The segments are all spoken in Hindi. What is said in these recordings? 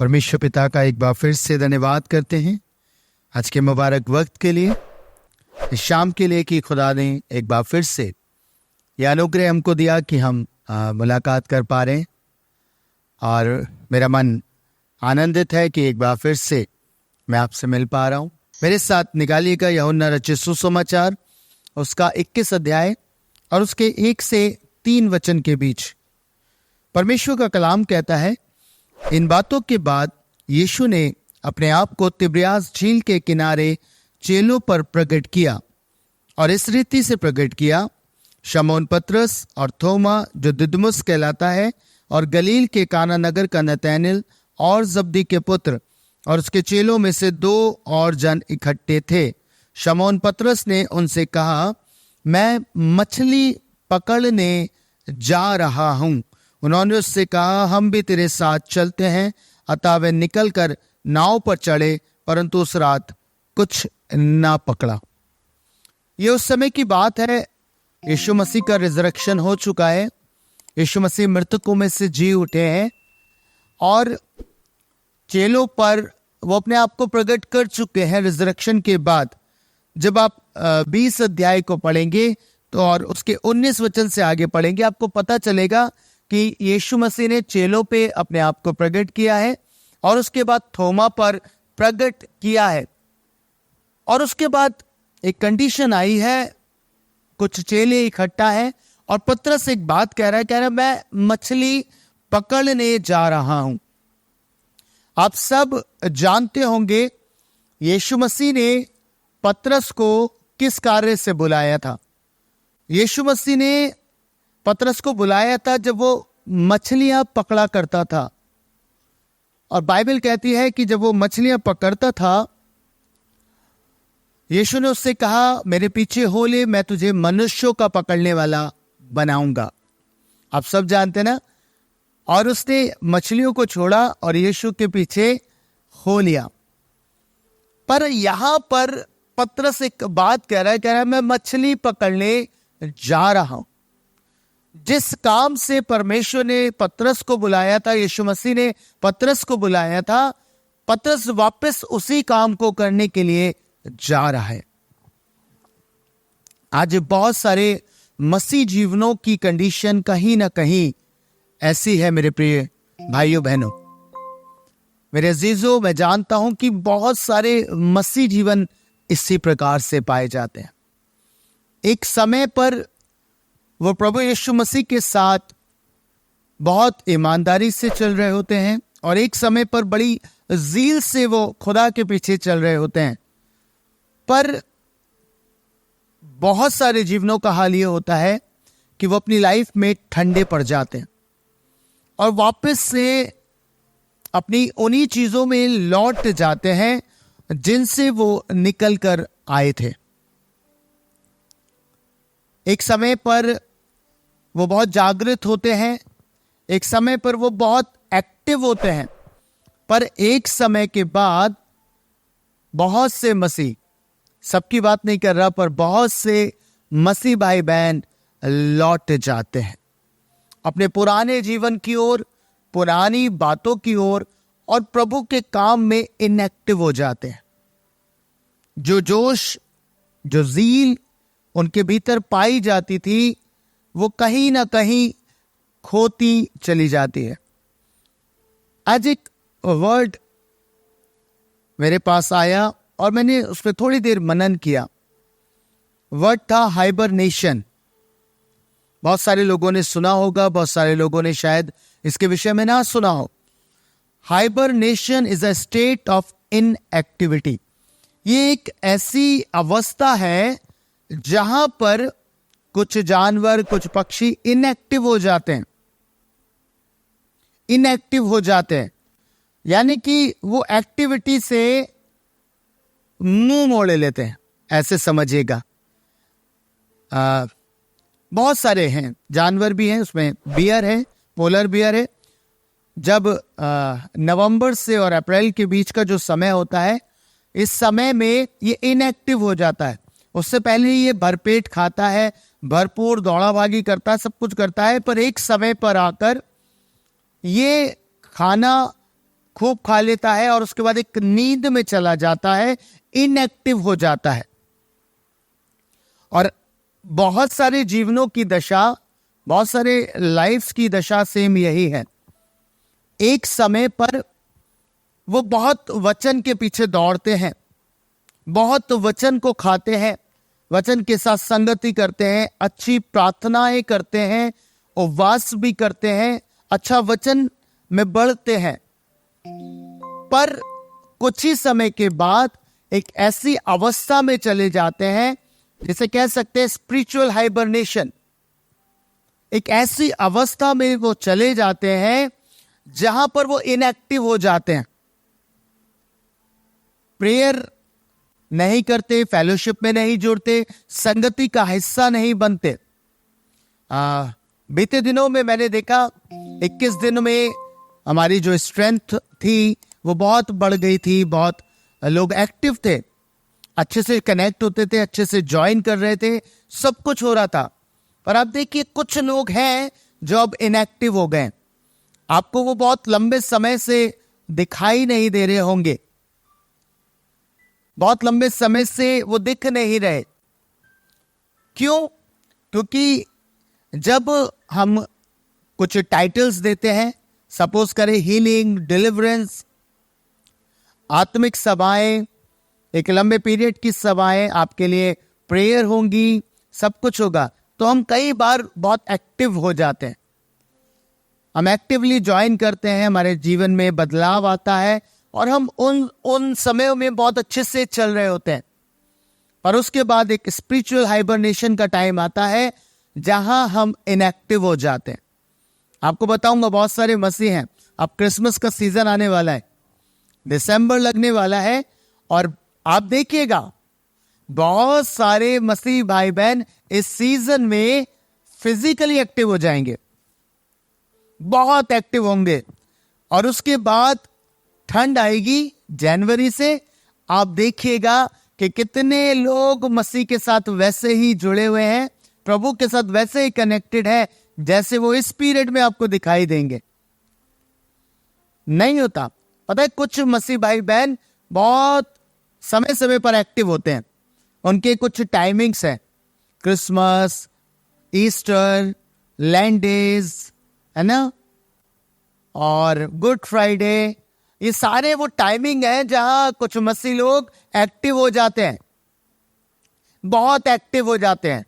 परमेश्वर पिता का एक बार फिर से धन्यवाद करते हैं आज के मुबारक वक्त के लिए, इस शाम के लिए कि खुदा ने एक बार फिर से यह अनुग्रह हमको दिया कि हम मुलाकात कर पा रहे हैं। और मेरा मन आनंदित है कि एक बार फिर से मैं आपसे मिल पा रहा हूँ। मेरे साथ निकालिएगा यूहन्ना रचित सुसमाचार उसका 21 अध्याय और उसके 1 से 3 वचन के बीच। परमेश्वर का कलाम कहता है, इन बातों के बाद यीशु ने अपने आप को तिब्रियास झील के किनारे चेलों पर प्रकट किया और इस रीति से प्रकट किया, शमौन पतरस और थोमा जो दिदुमुस कहलाता है और गलील के काना नगर का नतनएल और जब्दी के पुत्र और उसके चेलों में से 2 और जन इकट्ठे थे। शमौन पतरस ने उनसे कहा, मैं मछली पकड़ने जा रहा हूं। उन्होंने उससे कहा, हम भी तेरे साथ चलते हैं। अतः वे निकलकर नाव पर चढ़े, परंतु उस रात कुछ ना पकड़ा। ये उस समय की बात है, यीशु मसीह का रिजरेक्शन हो चुका है। यीशु मसीह मृतकों में से जी उठे हैं और चेलों पर वो अपने आप को प्रकट कर चुके हैं रिजरेक्शन के बाद। जब आप 20 अध्याय को पढ़ेंगे तो और उसके 19 वचन से आगे पढ़ेंगे, आपको पता चलेगा कि यीशु मसीह ने चेलों पे अपने आप को प्रकट किया है और उसके बाद थोमा पर प्रकट किया है। और उसके बाद एक कंडीशन आई है, कुछ चेले इकट्ठा है और पतरस एक बात कह रहा है मैं मछली पकड़ने जा रहा हूं। आप सब जानते होंगे यीशु मसीह ने पतरस को किस कार्य से बुलाया था। यीशु मसीह ने पतरस को बुलाया था जब वो मछलियां पकड़ा करता था। और बाइबल कहती है कि जब वो मछलियां पकड़ता था, यीशु ने उससे कहा, मेरे पीछे हो ले, मैं तुझे मनुष्यों का पकड़ने वाला बनाऊंगा। आप सब जानते ना। और उसने मछलियों को छोड़ा और यीशु के पीछे हो लिया। पर यहां पर पतरस एक बात कह रहा है मैं मछली पकड़ने जा रहा हूं। जिस काम से परमेश्वर ने पतरस को बुलाया था, यीशु मसीह ने पतरस को बुलाया था, पतरस वापस उसी काम को करने के लिए जा रहा है। आज बहुत सारे मसीह जीवनों की कंडीशन कहीं ना कहीं ऐसी है। मेरे प्रिय भाइयों बहनों, मेरे अजीजों, मैं जानता हूं कि बहुत सारे मसीह जीवन इसी प्रकार से पाए जाते हैं। एक समय पर वो प्रभु यीशु मसीह के साथ बहुत ईमानदारी से चल रहे होते हैं और एक समय पर बड़ी जील से वो खुदा के पीछे चल रहे होते हैं। पर बहुत सारे जीवनों का हाल ये होता है कि वो अपनी लाइफ में ठंडे पड़ जाते हैं और वापस से अपनी उन्हीं चीजों में लौट जाते हैं जिनसे वो निकल कर आए थे। एक समय पर वो बहुत जागृत होते हैं, एक समय पर वो बहुत एक्टिव होते हैं, पर एक समय के बाद बहुत से मसीह, सबकी बात नहीं कर रहा, पर बहुत से मसीह भाई बहन लौट जाते हैं अपने पुराने जीवन की ओर, पुरानी बातों की ओर, और प्रभु के काम में इनएक्टिव हो जाते हैं। जो जोश, जो जील उनके भीतर पाई जाती थी, वो कहीं ना कहीं खोती चली जाती है। आज एक वर्ड मेरे पास आया और मैंने उस पर थोड़ी देर मनन किया। वर्ड था हाइबरनेशन। बहुत सारे लोगों ने सुना होगा, बहुत सारे लोगों ने शायद इसके विषय में ना सुना हो। Hibernation is a state of inactivity. ये एक ऐसी अवस्था है जहां पर कुछ जानवर, कुछ पक्षी इनएक्टिव हो जाते हैं। इनएक्टिव हो जाते हैं यानी कि वो एक्टिविटी से मुंह मोड़ लेते हैं, ऐसे समझिएगा। बहुत सारे हैं, जानवर भी हैं, उसमें बियर है, पोलर बियर है। जब नवंबर से और अप्रैल के बीच का जो समय होता है, इस समय में ये इनएक्टिव हो जाता है। उससे पहले ये भरपेट खाता है, भरपूर दौड़ा भागी करता है, सब कुछ करता है, पर एक समय पर आकर ये खाना खूब खा लेता है और उसके बाद एक नींद में चला जाता है, इनएक्टिव हो जाता है। और बहुत सारे जीवनों की दशा, बहुत सारे लाइफ्स की दशा सेम यही है। एक समय पर वो बहुत वचन के पीछे दौड़ते हैं, बहुत वचन को खाते हैं, वचन के साथ संगति करते हैं, अच्छी प्रार्थनाएं करते हैं, उपवास भी करते हैं, अच्छा वचन में बढ़ते हैं, पर कुछ ही समय के बाद एक ऐसी अवस्था में चले जाते हैं जिसे कह सकते हैं स्पिरिचुअल हाइबरनेशन। एक ऐसी अवस्था में वो चले जाते हैं जहां पर वो इनएक्टिव हो जाते हैं, प्रेयर नहीं करते, फेलोशिप में नहीं जुड़ते, संगति का हिस्सा नहीं बनते। बीते दिनों में मैंने देखा 21 दिन में हमारी जो स्ट्रेंथ थी वो बहुत बढ़ गई थी, बहुत लोग एक्टिव थे, अच्छे से कनेक्ट होते थे, अच्छे से ज्वाइन कर रहे थे, सब कुछ हो रहा था। पर आप देखिए कुछ लोग हैं जो अब इनएक्टिव हो गए। आपको वो बहुत लंबे समय से दिखाई नहीं दे रहे होंगे, बहुत लंबे समय से वो दिख नहीं रहे। क्यों? क्योंकि जब हम कुछ टाइटल्स देते हैं, सपोज करें हीलिंग, डिलीवरेंस, आत्मिक सभाएं, एक लंबे पीरियड की सभाएं, आपके लिए प्रेयर होंगी, सब कुछ होगा, तो हम कई बार बहुत एक्टिव हो जाते हैं, हम एक्टिवली ज्वाइन करते हैं, हमारे जीवन में बदलाव आता है और हम उन समयों में बहुत अच्छे से चल रहे होते हैं। पर उसके बाद एक स्पिरिचुअल हाइबरनेशन का टाइम आता है जहां हम इनएक्टिव हो जाते हैं। आपको बताऊंगा, बहुत सारे मसीह हैं, अब क्रिसमस का सीजन आने वाला है, दिसंबर लगने वाला है, और आप देखिएगा बहुत सारे मसीह भाई बहन इस सीजन में फिजिकली एक्टिव हो जाएंगे, बहुत एक्टिव होंगे। और उसके बाद ठंड आएगी जनवरी से, आप देखिएगा कि कितने लोग मसीह के साथ वैसे ही जुड़े हुए हैं, प्रभु के साथ वैसे ही कनेक्टेड है जैसे वो इस पीरियड में आपको दिखाई देंगे। नहीं होता। पता है, कुछ मसीह भाई बहन बहुत समय समय पर एक्टिव होते हैं, उनके कुछ टाइमिंग्स हैं, क्रिसमस, ईस्टर, लैंड डेज, है ना, और गुड फ्राइडे, ये सारे वो टाइमिंग है जहां कुछ मसीह लोग एक्टिव हो जाते हैं, बहुत एक्टिव हो जाते हैं।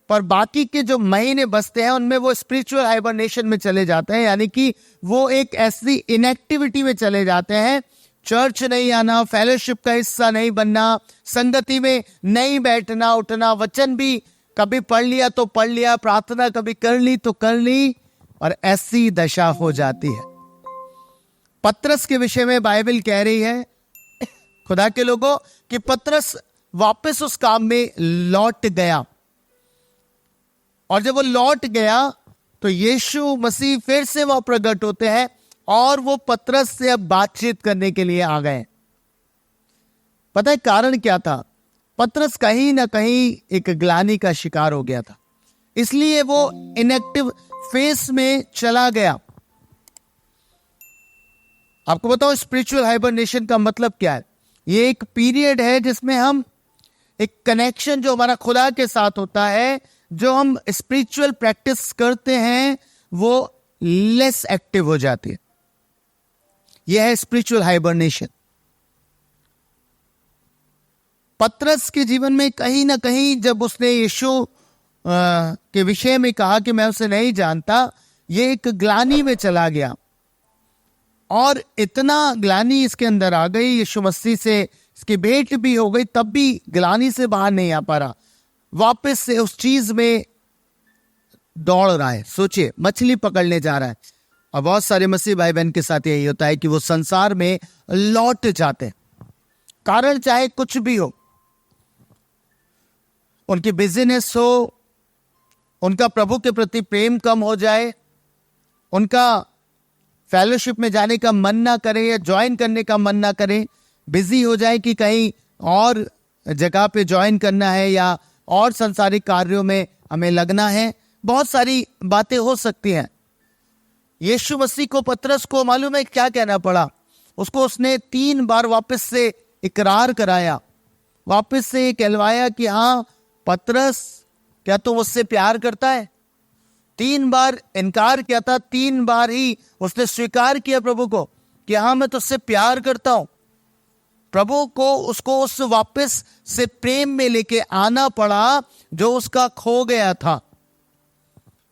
पर बाकी के जो महीने बचते हैं उनमें वो स्पिरिचुअल हाइबरनेशन में चले जाते हैं, यानी कि वो एक ऐसी इनएक्टिविटी में चले जाते हैं, चर्च नहीं आना, फेलोशिप का हिस्सा नहीं बनना, संगति में नहीं बैठना उठना, वचन भी कभी पढ़ लिया तो पढ़ लिया, प्रार्थना कभी कर ली तो कर ली, और ऐसी दशा हो जाती है। पतरस के विषय में बाइबल कह रही है, खुदा के लोगों, कि पतरस वापस उस काम में लौट गया, और जब वो लौट गया तो यीशु मसीह फिर से वहां प्रकट होते हैं और वो पतरस से अब बातचीत करने के लिए आ गए। पता है कारण क्या था? पतरस कहीं ना कहीं एक ग्लानि का शिकार हो गया था, इसलिए वो इनएक्टिव फेस में चला गया। आपको बताओ स्पिरिचुअल हाइबरनेशन का मतलब क्या है? ये एक पीरियड है जिसमें हम एक कनेक्शन जो हमारा खुदा के साथ होता है, जो हम स्पिरिचुअल प्रैक्टिस करते हैं, वो लेस एक्टिव हो जाती है। यह है स्पिरिचुअल हाइबरनेशन। पतरस के जीवन में कहीं ना कहीं जब उसने यीशु के विषय में कहा कि मैं उसे नहीं जानता, ये एक ग्लानि में चला गया, और इतना ग्लानि इसके अंदर आ गई, यीशु मसीह से इसकी भेंट भी हो गई, तब भी ग्लानि से बाहर नहीं आ पा रहा, वापस से उस चीज में दौड़ रहा है। सोचिए, मछली पकड़ने जा रहा है, और बहुत सारे मसीह भाई बहन के साथ यही होता है कि वो संसार में लौट जाते हैं, कारण चाहे कुछ भी हो, उनकी बिजनेस हो, उनका प्रभु के प्रति प्रेम कम हो जाए, उनका फेलोशिप में जाने का मन ना करे या ज्वाइन करने का मन ना करे, बिजी हो जाए कि कहीं और जगह पे ज्वाइन करना है या और संसारिक कार्यों में हमें लगना है, बहुत सारी बातें हो सकती हैं। यीशु मसीह को, पतरस को मालूम है क्या कहना पड़ा? उसको उसने 3 बार वापस से इकरार कराया, वापस से कहलवाया कि हाँ पतरस, क्या तू मुझसे प्यार करता है? 3 बार इनकार किया था, 3 बार ही उसने स्वीकार किया प्रभु को कि हाँ मैं तुझसे प्यार करता हूं। प्रभु को उसको उस वापस से प्रेम में लेके आना पड़ा जो उसका खो गया था।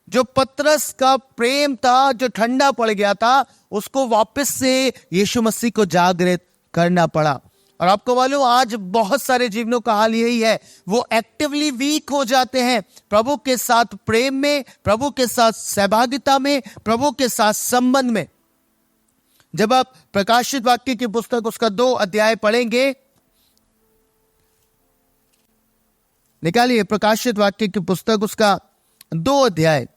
जो पतरस का प्रेम था जो ठंडा पड़ गया था, उसको वापस से यीशु मसीह को जागृत करना पड़ा। और आपको मालूम आज बहुत सारे जीवनों का हाल यही है, वो एक्टिवली वीक हो जाते हैं प्रभु के साथ प्रेम में, प्रभु के साथ सहभागिता में, प्रभु के साथ संबंध में। जब आप प्रकाशित वाक्य की पुस्तक उसका 2 अध्याय पढ़ेंगे, निकालिए प्रकाशित वाक्य की पुस्तक उसका 2 अध्याय,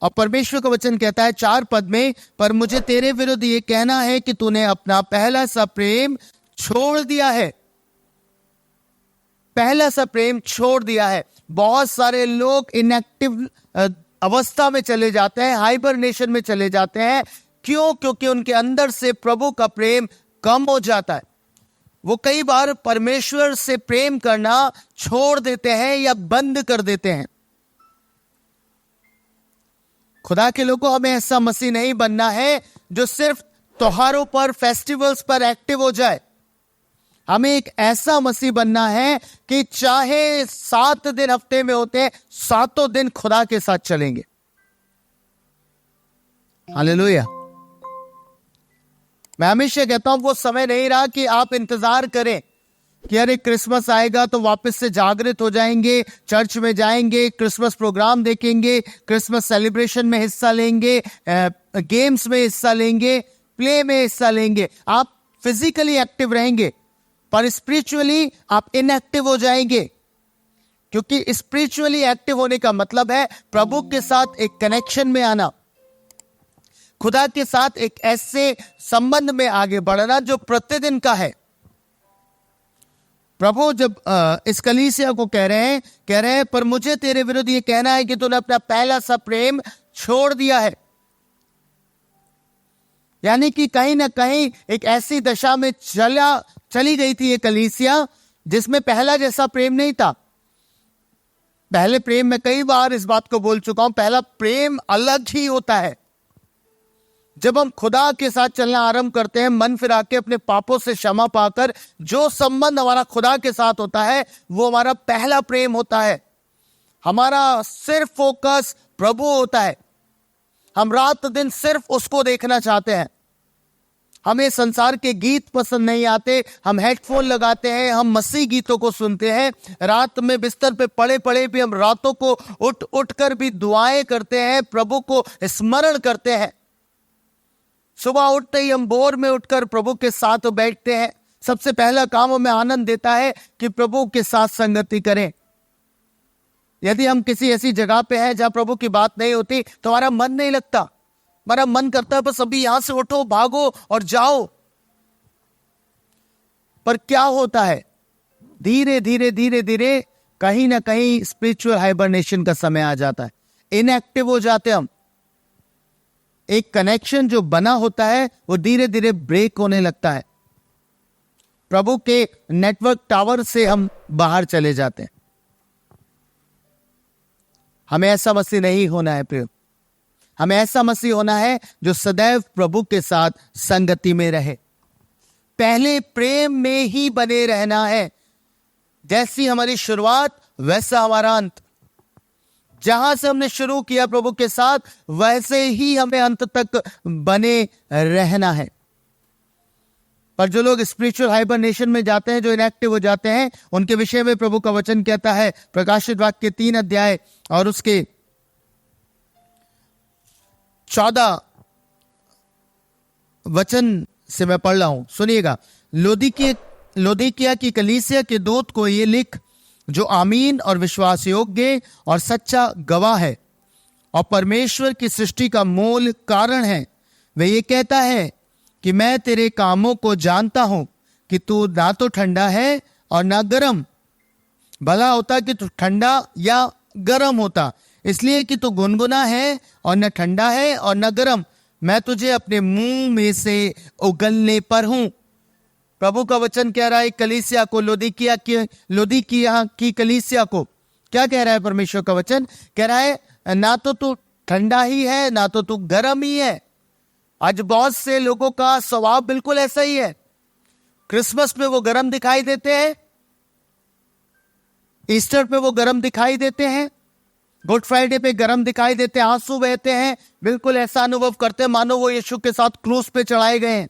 और परमेश्वर का वचन कहता है 4 पद में, पर मुझे तेरे विरुद्ध ये कहना है कि तूने अपना पहला सा प्रेम छोड़ दिया है। पहला सा प्रेम छोड़ दिया है। बहुत सारे लोग इनएक्टिव अवस्था में चले जाते हैं, हाइबरनेशन में चले जाते हैं। क्यों? क्योंकि उनके अंदर से प्रभु का प्रेम कम हो जाता है। वो कई बार परमेश्वर से प्रेम करना छोड़ देते हैं या बंद कर देते हैं। खुदा के लोगों, हमें ऐसा मसीह नहीं बनना है जो सिर्फ त्योहारों पर, फेस्टिवल्स पर एक्टिव हो जाए। हमें एक ऐसा मसीह बनना है कि चाहे 7 दिन हफ्ते में होते हैं, 7 दिन खुदा के साथ चलेंगे। हालेलुया। मैं हमेशा कहता हूं वो समय नहीं रहा कि आप इंतजार करें कि अरे क्रिसमस आएगा तो वापस से जागृत हो जाएंगे, चर्च में जाएंगे, क्रिसमस प्रोग्राम देखेंगे, क्रिसमस सेलिब्रेशन में हिस्सा लेंगे, गेम्स में हिस्सा लेंगे, प्ले में हिस्सा लेंगे। आप फिजिकली एक्टिव रहेंगे पर स्पिरिचुअली आप इनएक्टिव हो जाएंगे। क्योंकि स्पिरिचुअली एक्टिव होने का मतलब है प्रभु के साथ एक कनेक्शन में आना, खुदा के साथ एक ऐसे संबंध में आगे बढ़ना जो प्रतिदिन का है। प्रभु जब इस कलीसिया को कह रहे हैं पर मुझे तेरे विरुद्ध ये कहना है कि तूने अपना पहला सा प्रेम छोड़ दिया है। यानी कि कहीं ना कहीं एक ऐसी दशा में चली गई थी ये कलीसिया जिसमें पहला जैसा प्रेम नहीं था। पहले प्रेम में कई बार इस बात को बोल चुका हूं, पहला प्रेम अलग ही होता है। जब हम खुदा के साथ चलना आरंभ करते हैं, मन फिरा के अपने पापों से क्षमा पाकर, जो संबंध हमारा खुदा के साथ होता है वो हमारा पहला प्रेम होता है। हमारा सिर्फ फोकस प्रभु होता है। हम रात दिन सिर्फ उसको देखना चाहते हैं। हमें संसार के गीत पसंद नहीं आते। हम हेडफोन लगाते हैं, हम मसीह गीतों को सुनते हैं। रात में बिस्तर पे पड़े पड़े भी हम रातों को उठ कर भी दुआएं करते हैं, प्रभु को स्मरण करते हैं। सुबह उठते ही हम भोर में उठकर प्रभु के साथ बैठते हैं। सबसे पहला काम हमें आनंद देता है कि प्रभु के साथ संगति करें। यदि हम किसी ऐसी जगह पे हैं जहां प्रभु की बात नहीं होती तो हमारा मन नहीं लगता। हमारा मन करता है बस अभी यहां से उठो, भागो और जाओ। पर क्या होता है, धीरे धीरे धीरे धीरे कहीं ना कहीं स्पिरिचुअल हाइबरनेशन का समय आ जाता है। इनएक्टिव हो जाते हम। एक कनेक्शन जो बना होता है वो धीरे धीरे ब्रेक होने लगता है। प्रभु के नेटवर्क टावर से हम बाहर चले जाते हैं। हमें ऐसा मसीह नहीं होना है प्रिय। हमें ऐसा मसीह होना है जो सदैव प्रभु के साथ संगति में रहे। पहले प्रेम में ही बने रहना है। जैसी हमारी शुरुआत वैसा हमारा अंत। जहां से हमने शुरू किया प्रभु के साथ, वैसे ही हमें अंत तक बने रहना है। पर जो लोग स्पिरिचुअल हाइबरनेशन में जाते हैं, जो इनएक्टिव हो जाते हैं, उनके विषय में प्रभु का वचन कहता है प्रकाशित वाक्य 3 अध्याय और उसके 14 वचन से मैं पढ़ रहा हूं, सुनिएगा। लौदीकिया की कलीसिया के दूत को ये लिख, जो आमीन और विश्वास योग्य और सच्चा गवाह है और परमेश्वर की सृष्टि का मूल कारण है, वह ये कहता है कि मैं तेरे कामों को जानता हूं कि तू ना तो ठंडा है और ना गर्म। भला होता कि तू ठंडा या गर्म होता, इसलिए कि तू गुनगुना है और न ठंडा है और न गर्म। मैं तुझे अपने मुंह में से उगलने पर हूं। प्रभु का वचन कह रहा है कलीसिया को, लौदीकिया की कलीसिया को। क्या कह रहा है परमेश्वर का वचन? कह रहा है ना तो तू ठंडा ही है, ना तो तू गर्म ही है। आज बहुत से लोगों का स्वभाव बिल्कुल ऐसा ही है। क्रिसमस पे वो गर्म दिखाई देते हैं, ईस्टर पे वो गर्म दिखाई देते हैं, गुड फ्राइडे पे गर्म दिखाई देते हैं, आंसू बहते हैं, बिल्कुल ऐसा अनुभव करते हैं मानो वो यीशु के साथ क्रूस पे चढ़ाए गए हैं,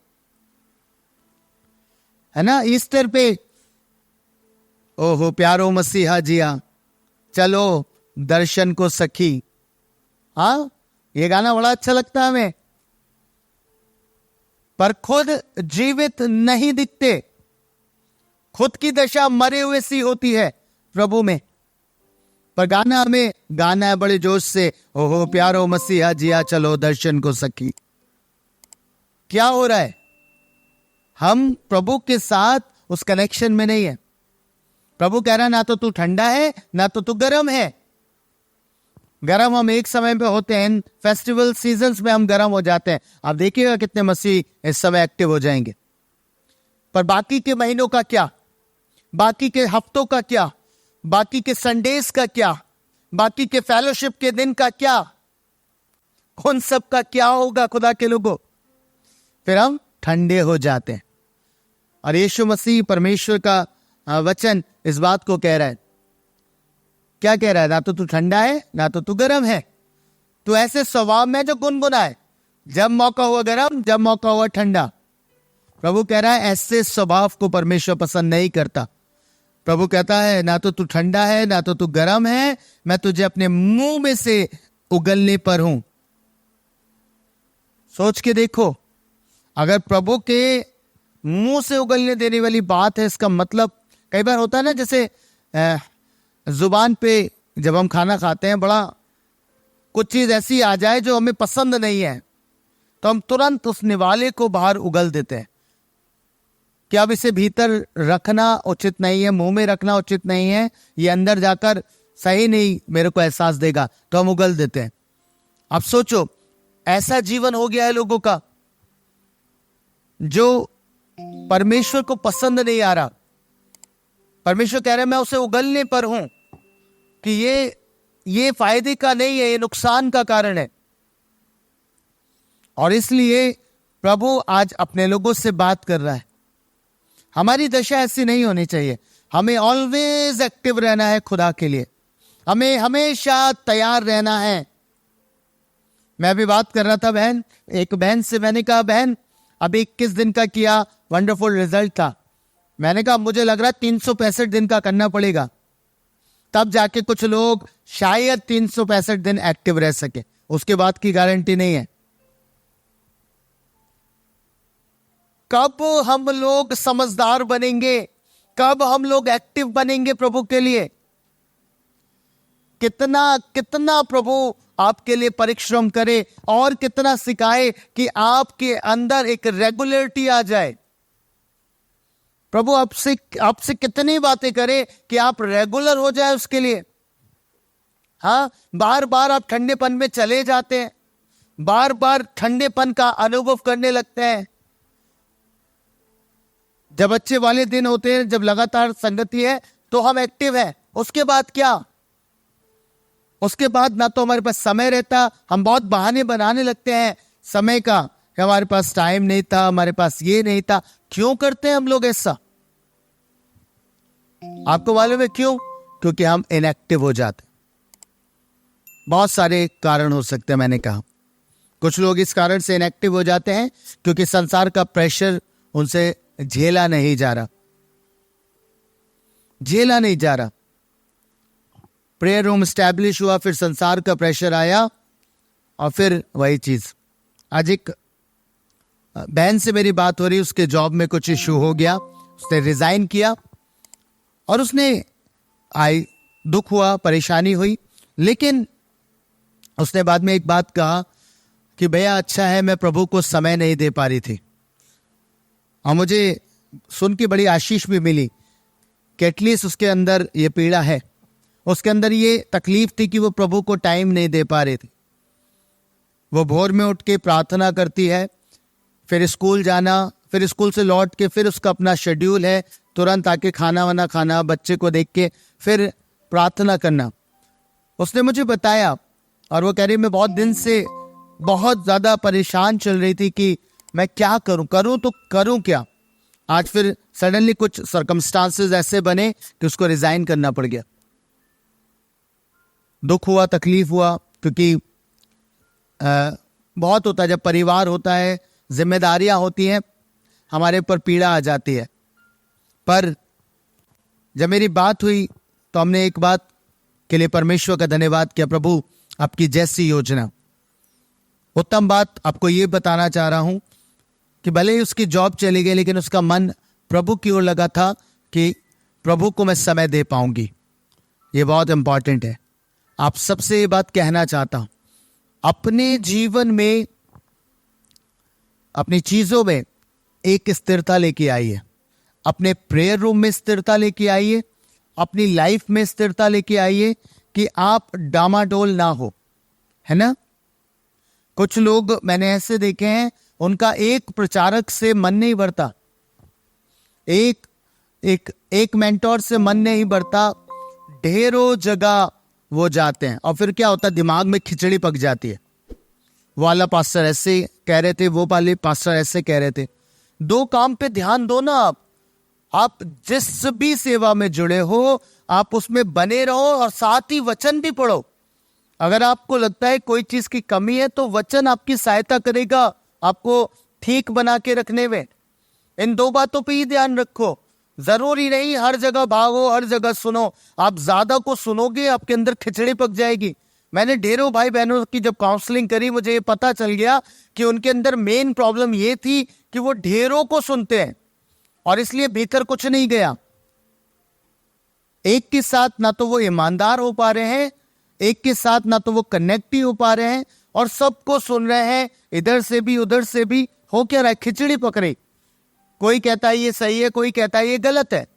है ना। ईस्टर पे ओहो प्यारो मसीहा जिया, चलो दर्शन को सखी। हाँ, ये गाना बड़ा अच्छा लगता है हमें, पर खुद जीवित नहीं दिखते। खुद की दशा मरे हुए सी होती है प्रभु में, पर गाना हमें गाना है बड़े जोश से, ओहो प्यारो मसीहा जिया, चलो दर्शन को सखी। क्या हो रहा है? हम प्रभु के साथ उस कनेक्शन में नहीं है। प्रभु कह रहा है ना तो तू ठंडा है, ना तो तू गर्म है। गर्म हम एक समय पे होते हैं, फेस्टिवल सीजन्स में हम गर्म हो जाते हैं। आप देखिएगा कितने मसीह इस समय एक्टिव हो जाएंगे, पर बाकी के महीनों का क्या, बाकी के हफ्तों का क्या, बाकी के संडेज का क्या, बाकी के फेलोशिप के दिन का क्या, उन सब का क्या होगा खुदा के लोगों? फिर हम ठंडे हो जाते हैं। और यीशु मसीह परमेश्वर का वचन इस बात को कह रहा है। क्या कह रहा है? ना तो तू ठंडा है, ना तो तू गर्म है। तू ऐसे स्वभाव में जो गुनगुनाए, जब मौका हुआ गर्म, जब मौका हुआ ठंडा। प्रभु कह रहा है ऐसे स्वभाव को परमेश्वर पसंद नहीं करता। प्रभु कहता है ना तो तू ठंडा है, ना तो तू गर्म है, मैं तुझे अपने मुंह में से उगलने पर हूं। सोच के देखो, अगर प्रभु के मुंह से उगलने देने वाली बात है, इसका मतलब कई बार होता है ना, जैसे जुबान पे जब हम खाना खाते हैं, बड़ा कुछ चीज ऐसी आ जाए जो हमें पसंद नहीं है, तो हम तुरंत उस निवाले को बाहर उगल देते हैं कि अब इसे भीतर रखना उचित नहीं है, मुंह में रखना उचित नहीं है, ये अंदर जाकर सही नहीं मेरे को एहसास देगा, तो हम उगल देते हैं। अब सोचो, ऐसा जीवन हो गया है लोगों का जो परमेश्वर को पसंद नहीं आ रहा। परमेश्वर कह रहे हैं मैं उसे उगलने पर हूं कि ये फायदे का नहीं है, ये नुकसान का कारण है। और इसलिए प्रभु आज अपने लोगों से बात कर रहा है। हमारी दशा ऐसी नहीं होनी चाहिए। हमें ऑलवेज एक्टिव रहना है खुदा के लिए, हमें हमेशा तैयार रहना है। मैं अभी बात कर रहा था एक बहन से, मैंने कहा बहन अभी 21 दिन का किया, वंडरफुल रिजल्ट था। मैंने कहा मुझे लग रहा है 365 दिन का करना पड़ेगा, तब जाके कुछ लोग शायद 365 दिन एक्टिव रह सके, उसके बाद की गारंटी नहीं है। कब हम लोग समझदार बनेंगे, कब हम लोग एक्टिव बनेंगे प्रभु के लिए? कितना प्रभु आपके लिए परिश्रम करे और कितना सिखाए कि आपके अंदर एक रेगुलरिटी आ जाए। प्रभु आपसे कितनी बातें करे कि आप रेगुलर हो जाए उसके लिए। हाँ, बार बार आप ठंडेपन में चले जाते हैं, बार बार ठंडेपन का अनुभव करने लगते हैं। जब अच्छे वाले दिन होते हैं, जब लगातार संगति है, तो हम एक्टिव हैं। उसके बाद क्या? उसके बाद ना तो हमारे पास समय रहता, हम बहुत बहाने बनाने लगते हैं समय का कि हमारे पास टाइम नहीं था, हमारे पास ये नहीं था। क्यों करते हैं हम लोग ऐसा? आपको मालूम है क्यों? क्योंकि हम इनएक्टिव हो जाते। बहुत सारे कारण हो सकते हैं। मैंने कहा कुछ लोग इस कारण से इनएक्टिव हो जाते हैं क्योंकि संसार का प्रेशर उनसे झेला नहीं जा रहा। प्रेयर रूम स्टैब्लिश हुआ, फिर संसार का प्रेशर आया और फिर वही चीज। आज एक बहन से मेरी बात हो रही, उसके जॉब में कुछ इश्यू हो गया, उसने रिजाइन किया और उसने दुख हुआ, परेशानी हुई, लेकिन उसने बाद में एक बात कहा कि भैया अच्छा है मैं प्रभु को समय नहीं दे पा रही थी। और मुझे सुन के बड़ी आशीष भी मिली कि एटलीस्ट उसके अंदर ये पीड़ा है, उसके अंदर ये तकलीफ थी कि वो प्रभु को टाइम नहीं दे पा रहे थे। वो भोर में उठ के प्रार्थना करती है, फिर स्कूल जाना, फिर स्कूल से लौट के फिर उसका अपना शेड्यूल है, तुरंत आके खाना वाना खाना, बच्चे को देख के फिर प्रार्थना करना। उसने मुझे बताया और वो कह रही मैं बहुत दिन से बहुत ज़्यादा परेशान चल रही थी कि मैं क्या करूं तो करूं क्या। आज फिर सडनली कुछ सर्कमस्टांसेस ऐसे बने कि उसको रिजाइन करना पड़ गया। दुख हुआ, तकलीफ हुआ, क्योंकि बहुत होता है जब परिवार होता है, जिम्मेदारियां होती हैं, हमारे ऊपर पीड़ा आ जाती है। पर जब मेरी बात हुई तो हमने एक बात के लिए परमेश्वर का धन्यवाद किया, प्रभु आपकी जैसी योजना। उत्तम बात आपको ये बताना चाह रहा हूं कि भले ही उसकी जॉब चली गई, लेकिन उसका मन प्रभु की ओर लगा था कि प्रभु को मैं समय दे पाऊंगी। ये बहुत इंपॉर्टेंट है। आप सबसे ये बात कहना चाहता हूं, अपने जीवन में, अपनी चीजों में एक स्थिरता लेके आइए। अपने प्रेयर रूम में स्थिरता लेके आइए, अपनी लाइफ में स्थिरता लेके आइए कि आप डामाडोल ना हो, है ना। कुछ लोग मैंने ऐसे देखे हैं, उनका एक प्रचारक से मन नहीं भरता, एक मेंटोर से मन नहीं भरता, ढेरों जगह वो जाते हैं और फिर क्या होता है, दिमाग में खिचड़ी पक जाती है। वो वाला पास्टर ऐसे कह रहे थे, वो वाले पास्टर ऐसे कह रहे थे। दो काम पे ध्यान दो ना। आप जिस भी सेवा में जुड़े हो, आप उसमें बने रहो और साथ ही वचन भी पढ़ो। अगर आपको लगता है कोई चीज की कमी है तो वचन आपकी सहायता करेगा आपको ठीक बना के रखने में। इन दो बातों पे ही ध्यान रखो। जरूरी नहीं हर जगह भागो, हर जगह सुनो। आप ज्यादा को सुनोगे, आपके अंदर खिचड़ी पक जाएगी। मैंने ढेरों भाई बहनों की जब काउंसलिंग करी, मुझे ये पता चल गया कि उनके अंदर मेन प्रॉब्लम ये थी कि वो ढेरों को सुनते हैं और इसलिए भीतर कुछ नहीं गया। एक के साथ ना तो वो ईमानदार हो पा रहे हैं, एक के साथ ना तो वो कनेक्ट ही हो पा रहे हैं, और सबको सुन रहे हैं, इधर से भी उधर से भी। हो क्या रहा है, खिचड़ी पकड़े। कोई कहता है ये सही है, कोई कहता है ये गलत है।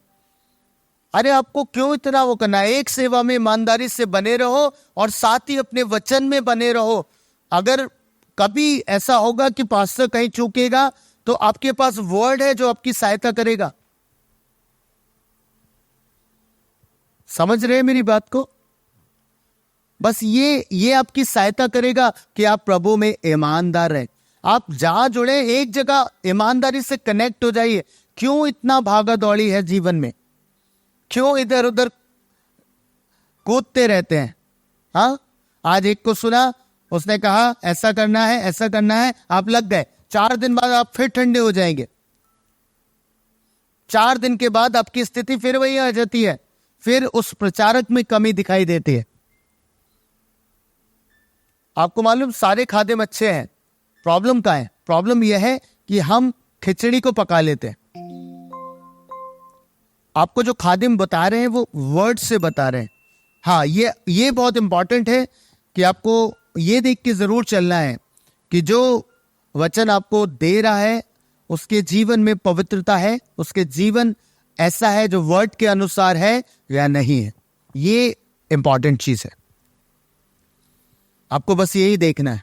अरे आपको क्यों इतना वो करना है। एक सेवा में ईमानदारी से बने रहो और साथ ही अपने वचन में बने रहो। अगर कभी ऐसा होगा कि पास्टर कहीं चूकेगा तो आपके पास वर्ड है जो आपकी सहायता करेगा। समझ रहे हैं मेरी बात को। बस ये आपकी सहायता करेगा कि आप प्रभु में ईमानदार रहें। आप जहां जुड़े एक जगह ईमानदारी से कनेक्ट हो जाइए। क्यों इतना भागा दौड़ी है जीवन में, क्यों इधर उधर कूदते रहते हैं। हाँ, आज एक को सुना, उसने कहा ऐसा करना है ऐसा करना है, आप लग गए। 4 दिन बाद आप फिर ठंडे हो जाएंगे। 4 दिन के बाद आपकी स्थिति फिर वही आ जाती है। फिर उस प्रचारक में कमी दिखाई देती है। आपको मालूम सारे खादिम अच्छे हैं, प्रॉब्लम क्या है? प्रॉब्लम यह है कि हम खिचड़ी को पका लेते हैं। आपको जो खादिम बता रहे हैं वो वर्ड से बता रहे हैं। हाँ, ये बहुत इंपॉर्टेंट है कि आपको ये देख के जरूर चलना है कि जो वचन आपको दे रहा है उसके जीवन में पवित्रता है, उसके जीवन ऐसा है जो वर्ड के अनुसार है या नहीं है। ये इंपॉर्टेंट चीज है। आपको बस यही देखना है।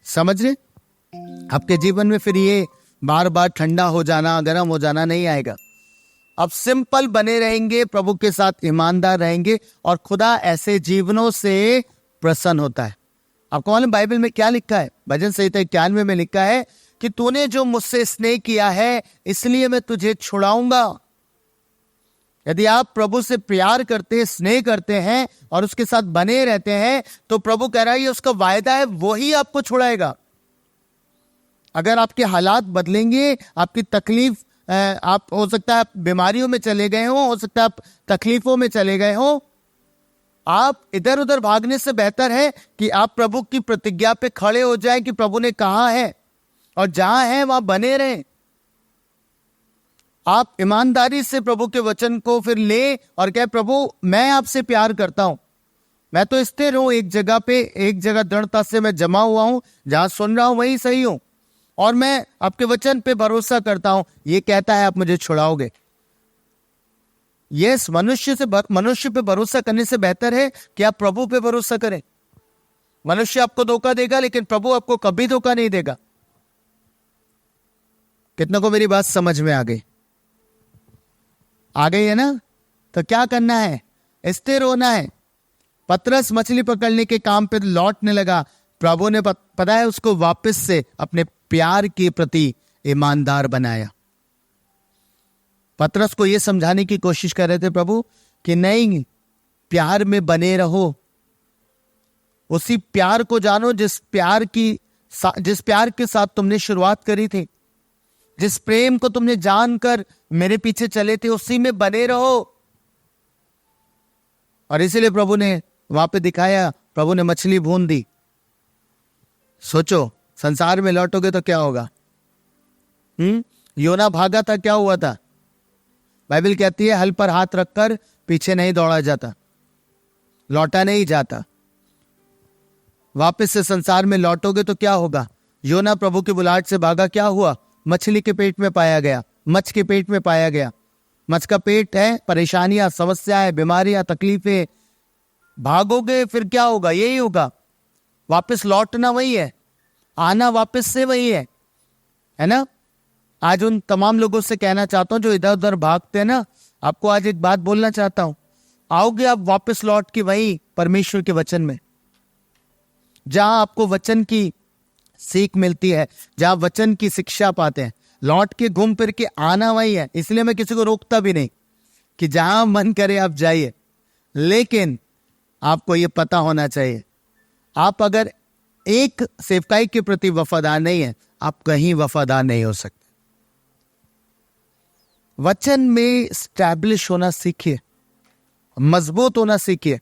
समझ रहे? आपके जीवन में फिर ये बार बार ठंडा हो जाना, गर्म हो जाना नहीं आएगा। अब सिंपल बने रहेंगे, प्रभु के साथ ईमानदार रहेंगे और खुदा ऐसे जीवनों से प्रसन्न होता है। आपको मालूम बाइबल में क्या लिखा है? भजन संहिता 91 में लिखा है कि तूने जो मुझसे स्नेह किया है इसलिए मैं तुझे छुड़ाऊंगा। यदि आप प्रभु से प्यार करते, स्नेह करते हैं और उसके साथ बने रहते हैं तो प्रभु कह रहा है, ये उसका वायदा है, वो ही आपको छुड़ाएगा। अगर आपके हालात बदलेंगे, आपकी तकलीफ, आप हो सकता है आप बीमारियों में चले गए हो सकता है आप तकलीफों में चले गए हो, आप इधर उधर भागने से बेहतर है कि आप प्रभु की प्रतिज्ञा पे खड़े हो जाएं कि प्रभु ने कहा है और जहां है वहां बने रहें। आप ईमानदारी से प्रभु के वचन को फिर ले और कहे, प्रभु मैं आपसे प्यार करता हूं, मैं तो स्थिर हूं एक जगह पे, एक जगह दृढ़ता से मैं जमा हुआ हूं, जहां सुन रहा हूं वहीं सही हूं और मैं आपके वचन पे भरोसा करता हूं। ये कहता है आप मुझे छुड़ाओगे। यस, मनुष्य पे भरोसा करने से बेहतर है कि आप प्रभु पे भरोसा करें। मनुष्य आपको धोखा देगा, लेकिन प्रभु आपको कभी धोखा नहीं देगा। कितनों को मेरी बात समझ में आ गई? आ गई है ना? तो क्या करना है? स्थिर होना है। पतरस मछली पकड़ने के काम पे लौटने लगा। प्रभु ने पता है उसको वापस से अपने प्यार के प्रति ईमानदार बनाया। पतरस को यह समझाने की कोशिश कर रहे थे प्रभु कि नहीं, प्यार में बने रहो, उसी प्यार को जानो जिस प्यार के साथ तुमने शुरुआत करी थी, जिस प्रेम को तुमने जानकर मेरे पीछे चले थे, उसी में बने रहो। और इसीलिए प्रभु ने वहां पे दिखाया, प्रभु ने मछली भून दी। सोचो, संसार में लौटोगे तो क्या होगा? योना भागा था, क्या हुआ था? बाइबल कहती है हल पर हाथ रखकर पीछे नहीं दौड़ा जाता, लौटा नहीं जाता। वापस से संसार में लौटोगे तो क्या होगा? योना प्रभु की बुलाहट से भागा, क्या हुआ? मछली के पेट में पाया गया, मच्छ के पेट में पाया गया। मच्छ का पेट है परेशानियां, समस्याएं, बीमारियां, तकलीफें। भागोगे फिर क्या होगा? यही होगा। वापस लौटना वही है, आना वापस से वही है ना? आज उन तमाम लोगों से कहना चाहता हूं जो इधर उधर भागते हैं ना, आपको आज एक बात बोलना चाहता हूं। आओगे आप वापस लौट के वही परमेश्वर के वचन में, जहां आपको वचन की सीख मिलती है, जहां वचन की शिक्षा पाते हैं। लौट के घूम फिर के आना वही है। इसलिए मैं किसी को रोकता भी नहीं कि जहां मन करे आप जाइए, लेकिन आपको यह पता होना चाहिए, आप अगर एक सेवकाई के प्रति वफादार नहीं है, आप कहीं वफादार नहीं हो सकते। वचन में स्टैब्लिश होना सीखिए, मजबूत होना सीखिए।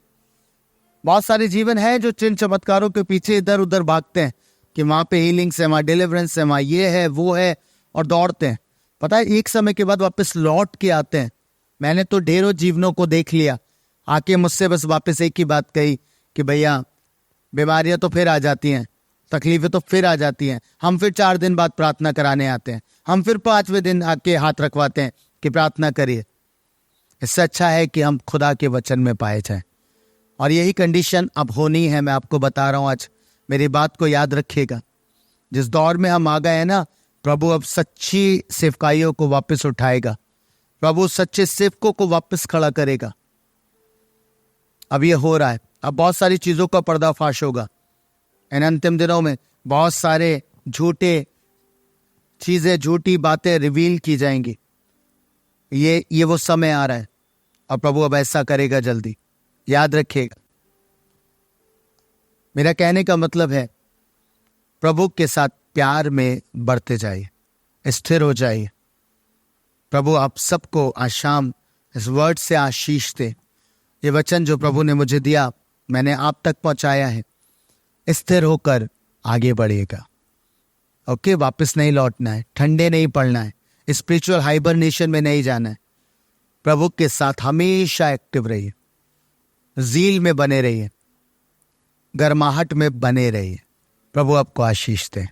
बहुत सारे जीवन है जो चिन्ह चमत्कारों के पीछे इधर उधर भागते हैं कि वहां पे हीलिंग्स है, वहां डिलीवरेंस है, वहां ये है वो है, और दौड़ते हैं। पता है एक समय के बाद वापस लौट के आते हैं। मैंने तो ढेरों जीवनों को देख लिया, आके मुझसे बस वापस एक ही बात कही कि भैया बीमारियां तो फिर आ जाती हैं, तकलीफें तो फिर आ जाती हैं, हम फिर 4 दिन बाद प्रार्थना कराने आते हैं, हम फिर 5वें दिन आके हाथ रखवाते हैं कि प्रार्थना करिए। इससे अच्छा है कि हम खुदा के वचन में पाए जाएं। और यही कंडीशन अब होनी है। मैं आपको बता रहा हूं आज, मेरी बात को याद रखिएगा। जिस दौर में हम आ गए हैं ना, प्रभु अब सच्ची सेवकाइयों को वापस उठाएगा। प्रभु सच्चे सेवकों को वापस खड़ा करेगा। अब ये हो रहा है। अब बहुत सारी चीजों का पर्दाफाश होगा इन अंतिम दिनों में। बहुत सारे झूठे चीजें, झूठी बातें रिवील की जाएंगी। ये वो समय आ रहा है और प्रभु अब ऐसा करेगा जल्दी। याद रखिएगा, मेरा कहने का मतलब है प्रभु के साथ प्यार में बढ़ते जाइए, स्थिर हो जाइए। प्रभु आप सबको आज शाम इस वर्ड से आशीष दे। ये वचन जो प्रभु ने मुझे दिया, मैंने आप तक पहुंचाया है। स्थिर होकर आगे बढ़िएगा। ओके, वापस नहीं लौटना है, ठंडे नहीं पड़ना है, स्पिरिचुअल हाइबरनेशन में नहीं जाना है। प्रभु के साथ हमेशा एक्टिव रहिए, ज़ील में बने रहिए, गर्माहट में बने रहिए। प्रभु आपको आशीष दे।